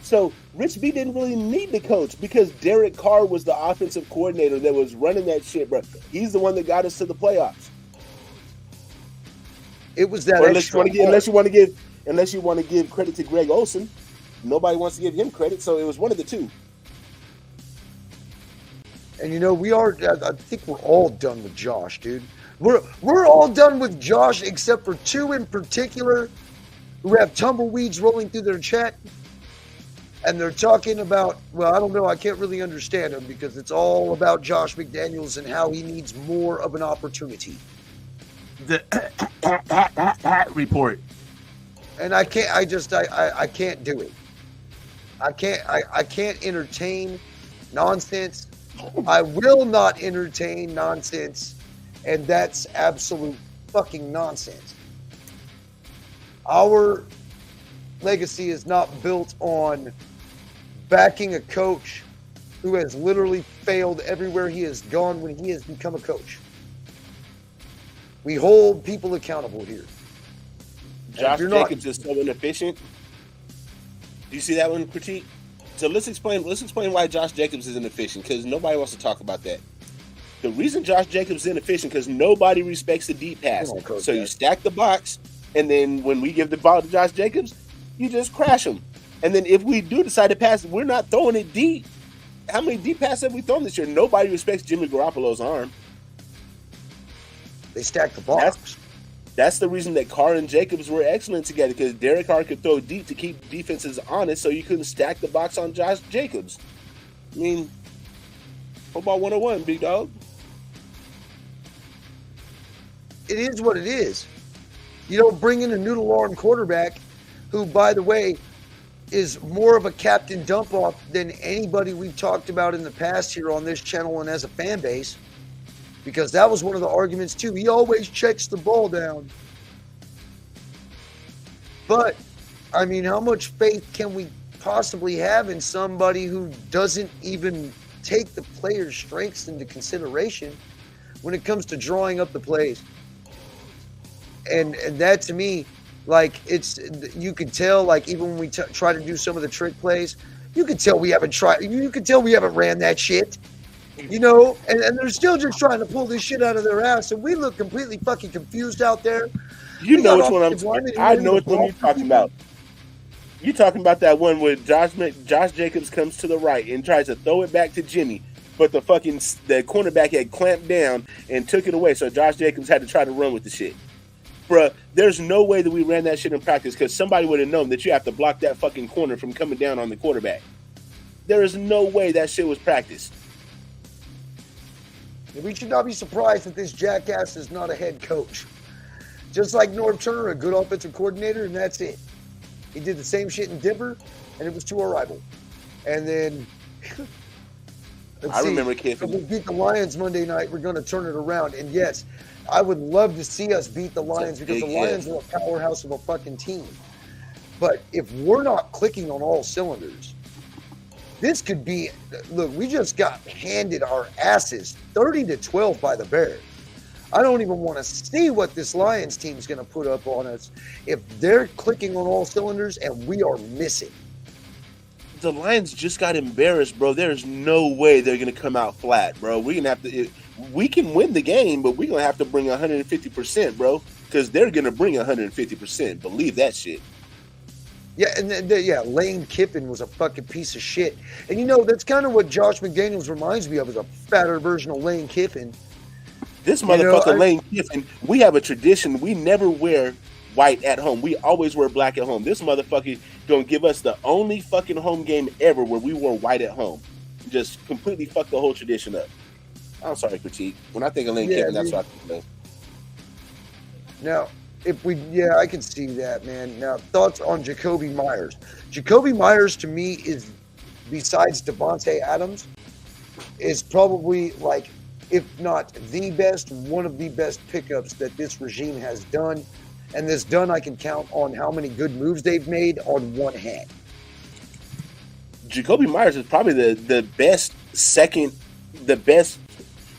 So Rich B didn't really need to coach because Derek Carr was the offensive coordinator that was running that shit, bro. He's the one that got us to the playoffs. It was that unless you want to give credit to Greg Olson. Nobody wants to give him credit, so it was one of the two. And I think we're all done with Josh, dude. We're all done with Josh except for two in particular who have tumbleweeds rolling through their chat. and they're talking about, well, I don't know, I can't really understand them because it's all about Josh McDaniels and how he needs more of an opportunity. The report. And I can't do it. I can't entertain nonsense. I will not entertain nonsense, and that's absolute fucking nonsense. Our legacy is not built on backing a coach who has literally failed everywhere he has gone when he has become a coach. We hold people accountable here. Josh Jacobs is so inefficient. Do you see that one, critique? So let's explain why Josh Jacobs is inefficient, because nobody wants to talk about that. The reason Josh Jacobs is inefficient because nobody respects the deep pass. So you stack the box, and then when we give the ball to Josh Jacobs, you just crash him. And then if we do decide to pass, we're not throwing it deep. How many deep passes have we thrown this year? Nobody respects Jimmy Garoppolo's arm. They stack the box. That's the reason that Carr and Jacobs were excellent together, because Derek Carr could throw deep to keep defenses honest, so you couldn't stack the box on Josh Jacobs. I mean, football 101, big dog. It is what it is. You don't bring in a noodle-arm quarterback who, by the way, is more of a captain dump-off than anybody we've talked about in the past here on this channel and as a fan base, because that was one of the arguments too. He always checks the ball down. But, I mean, how much faith can we possibly have in somebody who doesn't even take the player's strengths into consideration when it comes to drawing up the plays? And that, to me, like, it's, you could tell, like, even when we try to do some of the trick plays, you could tell we haven't ran that shit, you know, and they're still just trying to pull this shit out of their ass, and we look completely fucking confused out there. You know which one I know which one you're talking about. You're talking about that one where Josh Jacobs comes to the right and tries to throw it back to Jimmy, but the cornerback had clamped down and took it away, so Josh Jacobs had to try to run with the shit. Bruh, there's no way that we ran that shit in practice, because somebody would have known that you have to block that fucking corner from coming down on the quarterback. There is no way that shit was practiced. We should not be surprised that this jackass is not a head coach. Just like Norv Turner, a good offensive coordinator, and that's it. He did the same shit in Denver, and it was to our rival. And then, remember Kiffin. If we beat the Lions Monday night, we're going to turn it around. And yes, I would love to see us beat the Lions, because the Lions are a powerhouse of a fucking team. But if we're not clicking on all cylinders, this could be, look, we just got handed our asses 30-12 by the Bears. I don't even want to see what this Lions team is going to put up on us if they're clicking on all cylinders and we are missing. The Lions just got embarrassed, bro. There's no way they're going to come out flat, bro. We're going to have to, we can win the game, but we're going to have to bring 150%, bro, because they're going to bring 150%. Believe that shit. Yeah, and Lane Kiffin was a fucking piece of shit. And you know, that's kind of what Josh McDaniels reminds me of, is a fatter version of Lane Kiffin. This motherfucker, Lane Kiffin, we have a tradition. We never wear white at home. We always wear black at home. This motherfucker gonna give us the only fucking home game ever where we wore white at home. Just completely fuck the whole tradition up. I'm sorry, critique. When I think of Lane Kiffin, that's what I think of. Now, I can see that, man. Now, thoughts on Jacoby Myers. Jacoby Myers, to me, is, besides Devontae Adams, is probably, like, if not the best, one of the best pickups that this regime has done. And this done, I can count on how many good moves they've made on one hand. Jacoby Myers is probably the best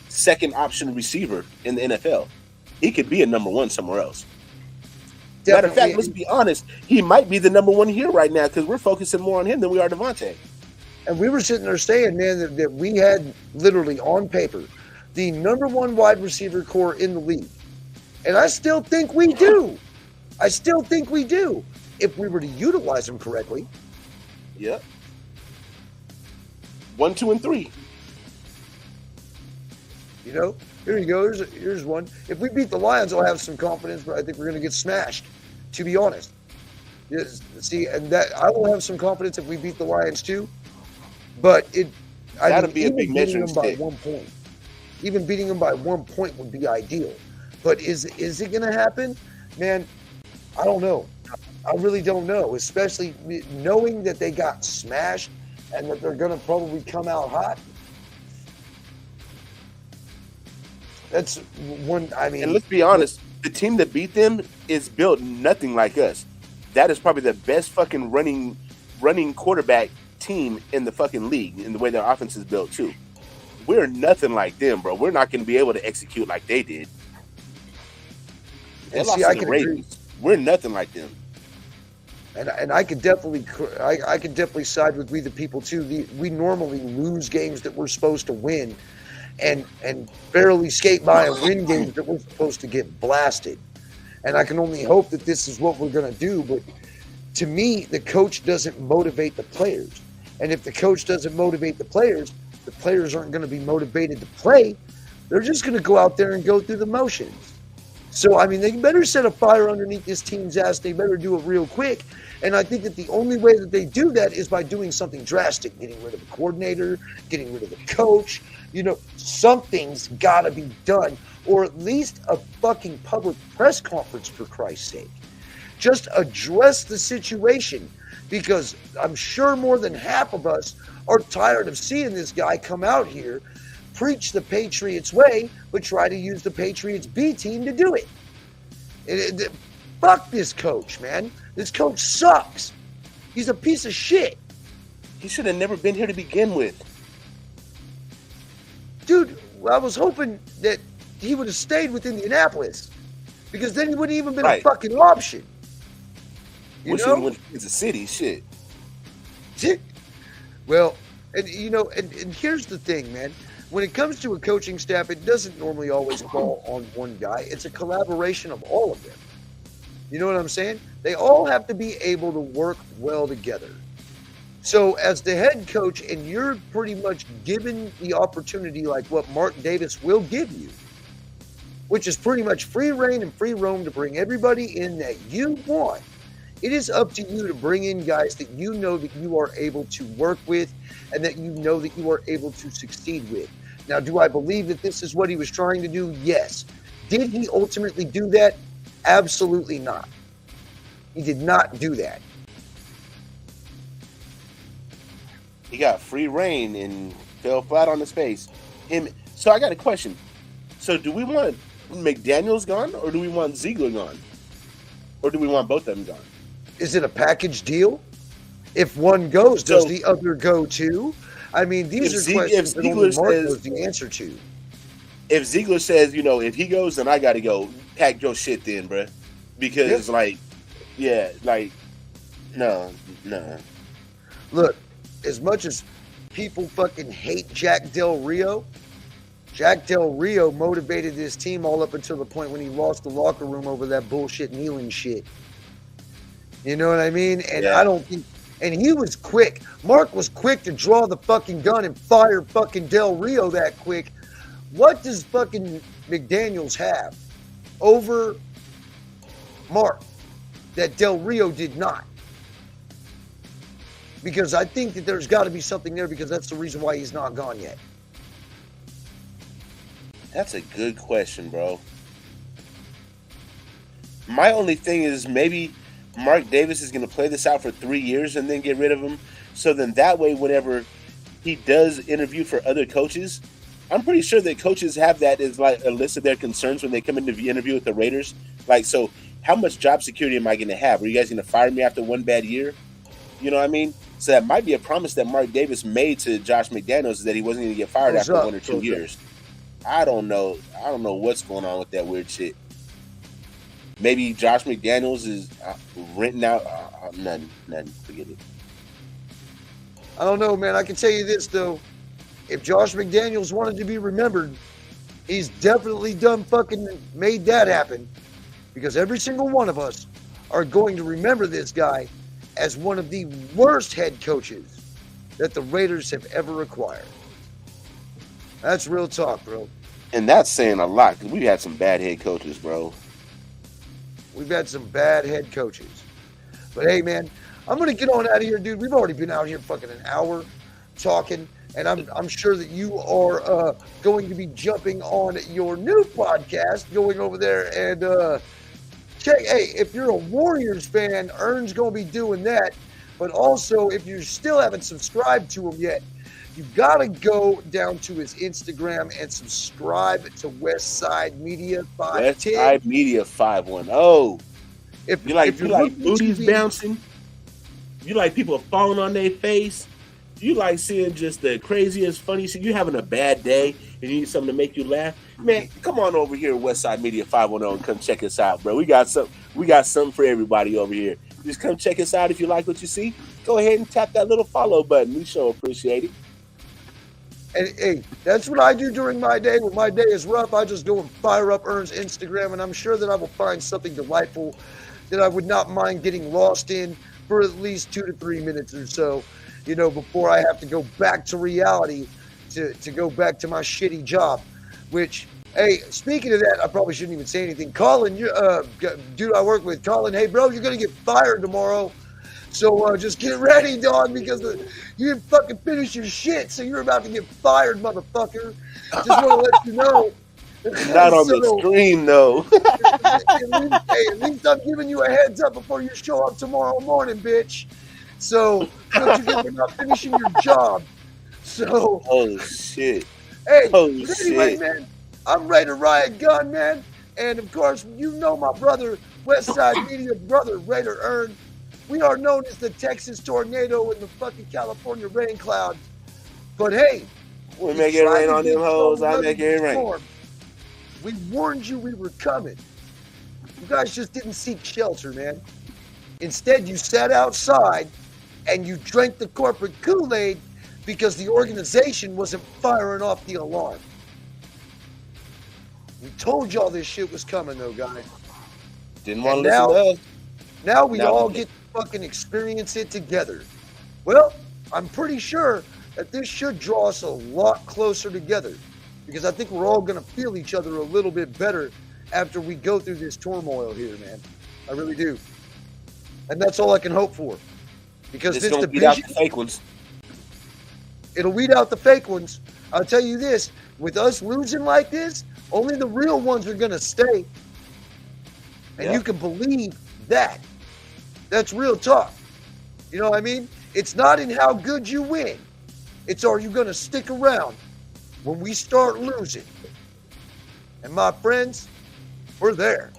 second option receiver in the NFL. He could be a number one somewhere else. Definitely. Matter of fact, let's be honest, he might be the number one here right now, because we're focusing more on him than we are Devontae. And we were sitting there saying, man, that we had literally on paper the number one wide receiver core in the league. And I still think we do. If we were to utilize them correctly. Yep. 1, 2, and 3. You know, here you go. Here's one. If we beat the Lions, I'll have some confidence, but I think we're going to get smashed, to be honest. Yes, see, and that I will have some confidence if we beat the Lions too. But That'll be a even big beating measuring them by stick. 1 point, even beating them by 1 point would be ideal. But is it going to happen, man? I don't know. I really don't know. Especially knowing that they got smashed and that they're going to probably come out hot. That's one. I mean, And let's be honest, the team that beat them is built nothing like us. That is probably the best fucking running quarterback team in the fucking league in the way their offense is built too. We're nothing like them, bro. We're not going to be able to execute like they did. They lost to the Ravens. We're nothing like them. And I could definitely side with We the People too. We normally lose games that we're supposed to win, and barely skate by and win games that we're supposed to get blasted. And I can only hope that this is what we're going to do. But to me, the coach doesn't motivate the players. And if the coach doesn't motivate the players aren't going to be motivated to play. They're just going to go out there and go through the motions. So, I mean, they better set a fire underneath this team's ass. They better do it real quick. And I think that the only way that they do that is by doing something drastic, getting rid of the coordinator, getting rid of the coach. You know, something's got to be done, or at least a fucking public press conference, for Christ's sake. Just address the situation, because I'm sure more than half of us are tired of seeing this guy come out here, preach the Patriots way, but try to use the Patriots B team to do it. Fuck this coach, man. This coach sucks. He's a piece of shit. He should have never been here to begin with. Dude, I was hoping that he would have stayed with Indianapolis, because then he wouldn't even been a fucking option. You know? Wish he went to Kansas City, shit. Well, and you know, and here's the thing, man. When it comes to a coaching staff, it doesn't normally always fall on one guy. It's a collaboration of all of them. You know what I'm saying? They all have to be able to work well together. So as the head coach, and you're pretty much given the opportunity like what Mark Davis will give you, which is pretty much free reign and free roam to bring everybody in that you want. It is up to you to bring in guys that you know that you are able to work with and that you know that you are able to succeed with. Now, do I believe that this is what he was trying to do? Yes. Did he ultimately do that? Absolutely not. He did not do that. He got free reign and fell flat on his face. So I got a question. So do we want McDaniels gone, or do we want Ziegler gone? Or do we want both of them gone? Is it a package deal? If one goes, does the other go too? I mean, these are questions that only Mark knows the answer to. If Ziegler says, you know, if he goes, then I got to go. Pack your shit then, bruh. Because, no. Look, as much as people fucking hate Jack Del Rio motivated this team all up until the point when he lost the locker room over that bullshit kneeling shit. You know what I mean? And I don't think... And he was quick. Mark was quick to draw the fucking gun and fire fucking Del Rio that quick. What does fucking McDaniels have over Mark that Del Rio did not? Because I think that there's got to be something there, because that's the reason why he's not gone yet. That's a good question, bro. My only thing is maybe Mark Davis is going to play this out for 3 years and then get rid of him. So then that way, whenever he does interview for other coaches, I'm pretty sure that coaches have that as like a list of their concerns when they come into the interview with the Raiders. Like, so how much job security am I going to have? Are you guys going to fire me after one bad year? You know what I mean? So that might be a promise that Mark Davis made to Josh McDaniels, is that he wasn't going to get fired after 1 or 2 years. I don't know. I don't know what's going on with that weird shit. Maybe Josh McDaniels is renting out. Nothing. Forget it. I don't know, man. I can tell you this, though. If Josh McDaniels wanted to be remembered, he's definitely done fucking made that happen. Because every single one of us are going to remember this guy as one of the worst head coaches that the Raiders have ever acquired. That's real talk, bro. And that's saying a lot, because we've had some bad head coaches, bro. We've had some bad head coaches. But hey, man, I'm gonna get on out of here, dude. We've already been out here fucking an hour talking, and I'm sure that you are going to be jumping on your new podcast, going over there and check. Hey, if you're a Warriors fan, Ern's gonna be doing that. But also, if you still haven't subscribed to him yet, you gotta go down to his Instagram and subscribe to Westside Media 510. Westside Media 510. If you like booties be bouncing, you like people falling on their face, you like seeing just the craziest, funny shit. You having a bad day and you need something to make you laugh, man. Come on over here, Westside Media 510, and come check us out, bro. We got something for everybody over here. Just come check us out. If you like what you see, go ahead and tap that little follow button. We sure appreciate it. And hey, that's what I do during my day. When my day is rough, I just go and fire up Ern's Instagram, and I'm sure that I will find something delightful that I would not mind getting lost in for at least 2 to 3 minutes or so, you know, before I have to go back to reality to go back to my shitty job. Which, hey, speaking of that, I probably shouldn't even say anything. Colin, dude I work with, Colin, hey, bro, you're going to get fired tomorrow. So just get ready, dog, because you didn't fucking finish your shit, so you're about to get fired, motherfucker. Just want to let you know. Not on the screen, though. At least I'm giving you a heads up before you show up tomorrow morning, bitch. So, don't you get for not finishing your job. So, holy shit. Hey, holy anyway, shit. Man, I'm ready to riot gun, man. And of course, you know my brother, Westside Media brother, Raider Ern. We are known as the Texas tornado and the fucking California rain cloud. But hey, we make it rain on them hoes. I make it rain. We warned you we were coming. You guys just didn't seek shelter, man. Instead, you sat outside and you drank the corporate Kool-Aid because the organization wasn't firing off the alarm. We told y'all this shit was coming, though, guys. Didn't want to listen to us. Now we all get to fucking experience it together. Well, I'm pretty sure that this should draw us a lot closer together, because I think we're all going to feel each other a little bit better after we go through this turmoil here, man. I really do. And that's all I can hope for. Because it's this going to division, weed out the fake ones. It'll weed out the fake ones. I'll tell you this, with us losing like this, only the real ones are going to stay. And you can believe that. That's real talk. You know what I mean? It's not in how good you win. It's are you going to stick around when we start losing? And my friends, we're there.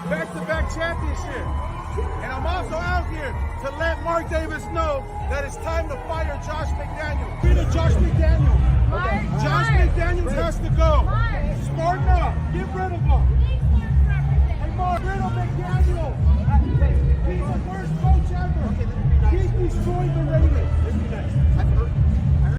Back-to-back championship. And I'm also out here to let Mark Davis know that it's time to fire Josh McDaniels. Get it, Josh McDaniels. Josh McDaniels has to go. Smarten up. Get rid of him. Hey, Mark, get rid of McDaniels. He's the worst coach ever. He's destroyed the Raiders.